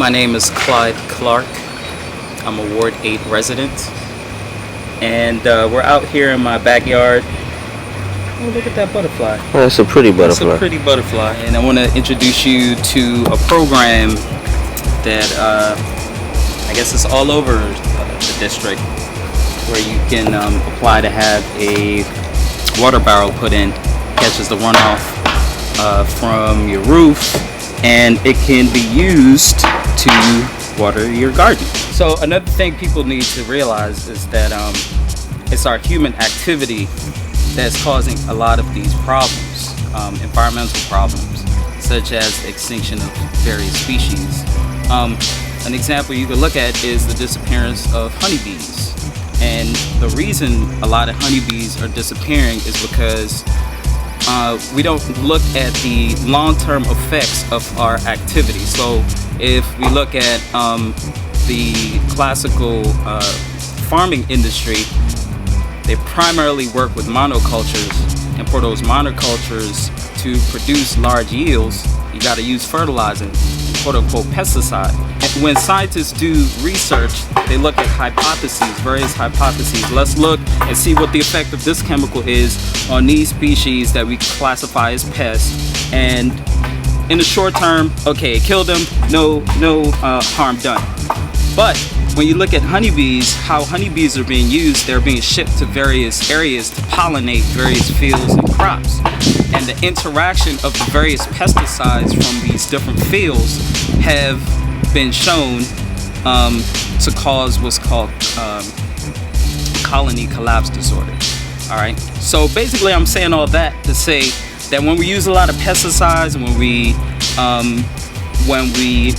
My name is Clyde Clark. I'm a Ward 8 resident. And we're out here in my backyard. Oh, look at that butterfly. Oh, that's a pretty butterfly. That's a pretty butterfly. And I want to introduce you to a program that I guess is all over the district, where you can apply to have a water barrel put in. Catches the runoff from your roof, and it can be used to water your garden. So another thing people need to realize is that it's our human activity that's causing a lot of these problems, environmental problems, such as extinction of various species. An example you could look at is the disappearance of honeybees. And the reason a lot of honeybees are disappearing is because we don't look at the long-term effects of our activity. So if we look at the classical farming industry, they primarily work with monocultures, and for those monocultures to produce large yields, you got to use fertilizer, quote-unquote pesticide. And when scientists do research, they look at hypotheses, various hypotheses. Let's look and see what the effect of this chemical is on these species that we classify as pests. And in the short term, okay, it killed them, no harm done. But when you look at honeybees, how honeybees are being used, they're being shipped to various areas to pollinate various fields and crops. And the interaction of the various pesticides from these different fields have been shown to cause what's called colony collapse disorder. All right. So basically, I'm saying all that to say that when we use a lot of pesticides, and when we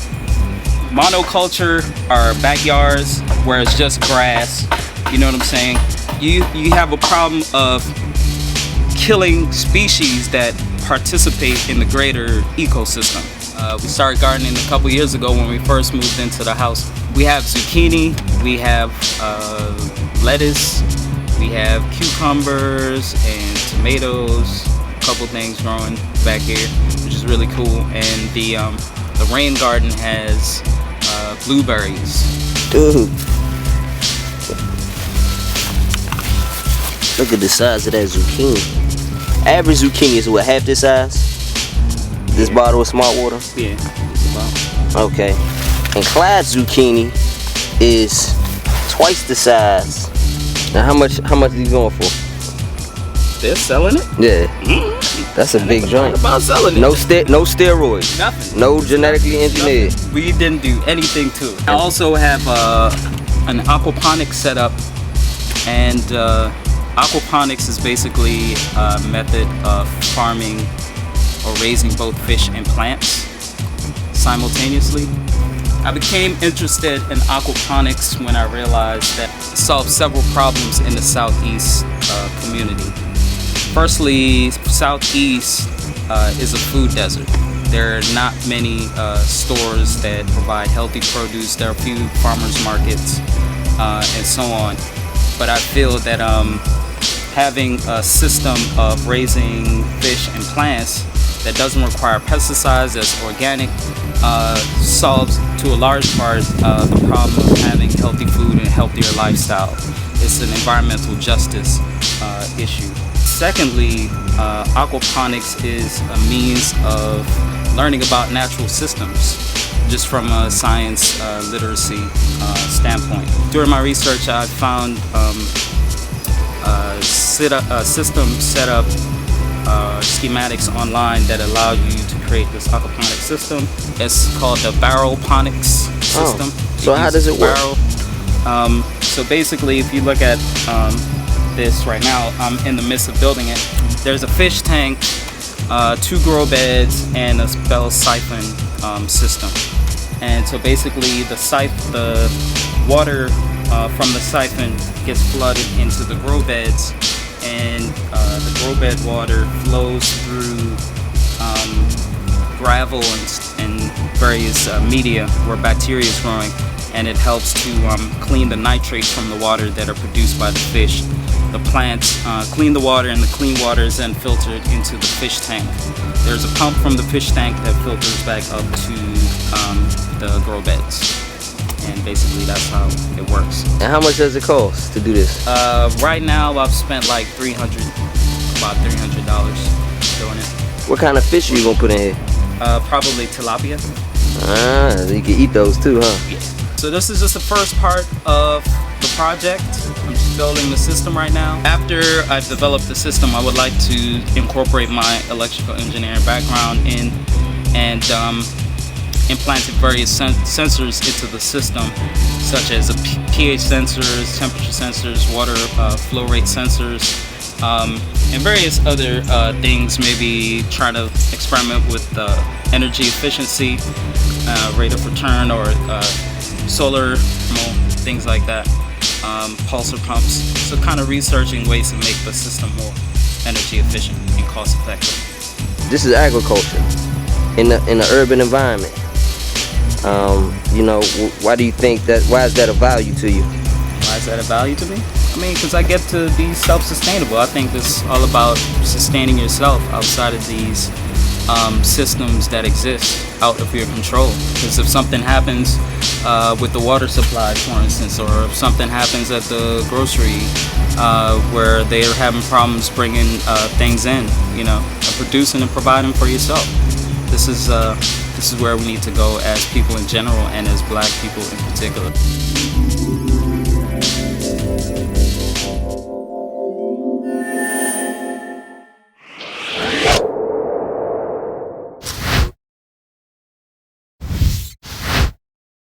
monoculture our backyards where it's just grass, you know what I'm saying? You have a problem of killing species that participate in the greater ecosystem. We started gardening a couple years ago when we first moved into the house. We have zucchini, we have lettuce, we have cucumbers and tomatoes, a couple things growing back here, which is really cool. And the rain garden has blueberries. Dude, look at the size of that zucchini. Average zucchini is what, half this size? This bottle of smart water? Yeah, just about. Okay. And Clyde's zucchini is twice the size. Now how much are you going for? They're selling it? Yeah. That's a big joint. About selling it. No steroids. Nothing. No genetically engineered. Nothing. We didn't do anything to it. I also have an aquaponics setup, and aquaponics is basically a method of farming or raising both fish and plants simultaneously. I became interested in aquaponics when I realized that it solved several problems in the Southeast community. Firstly, Southeast is a food desert. There are not many stores that provide healthy produce. There are a few farmers markets and so on. But I feel that having a system of raising fish and plants that doesn't require pesticides, that's organic, solves to a large part the problem of having healthy food and a healthier lifestyle. It's an environmental justice issue. Secondly, aquaponics is a means of learning about natural systems, just from a science literacy standpoint. During my research, I found system set up schematics online that allow you to create this aquaponics system. It's called the barrelponics system. So how does it work? So basically, if you look at this right now, I'm in the midst of building it. There's a fish tank, 2 grow beds, and a bell siphon system. And so basically, the water from the siphon gets flooded into the grow beds, and the grow bed water flows through gravel and various media where bacteria is growing, and it helps to clean the nitrates from the water that are produced by the fish. The plants clean the water, and the clean water is then filtered into the fish tank. There's a pump from the fish tank that filters back up to the grow beds. And basically that's how it works. And how much does it cost to do this? Right now I've spent like about $300 doing it. What kind of fish are you gonna put in here? Probably tilapia. Ah, you can eat those too, huh? Yeah. So this is just the first part of the project. I'm just building the system right now. After I've developed the system, I would like to incorporate my electrical engineering background in and implanted various sensors into the system, such as pH sensors, temperature sensors, water flow rate sensors, and various other things. Maybe try to experiment with energy efficiency, rate of return, or solar, things like that, pulsar pumps. So kind of researching ways to make the system more energy efficient and cost effective. This is agriculture in the urban environment. You know, why do you think that? Why is that a value to you? Why is that a value to me? I mean, because I get to be self-sustainable. I think it's all about sustaining yourself outside of these systems that exist out of your control. Because if something happens with the water supply, for instance, or if something happens at the grocery where they're having problems bringing things in, you know, producing and providing for yourself. This is where we need to go as people in general and as Black people in particular.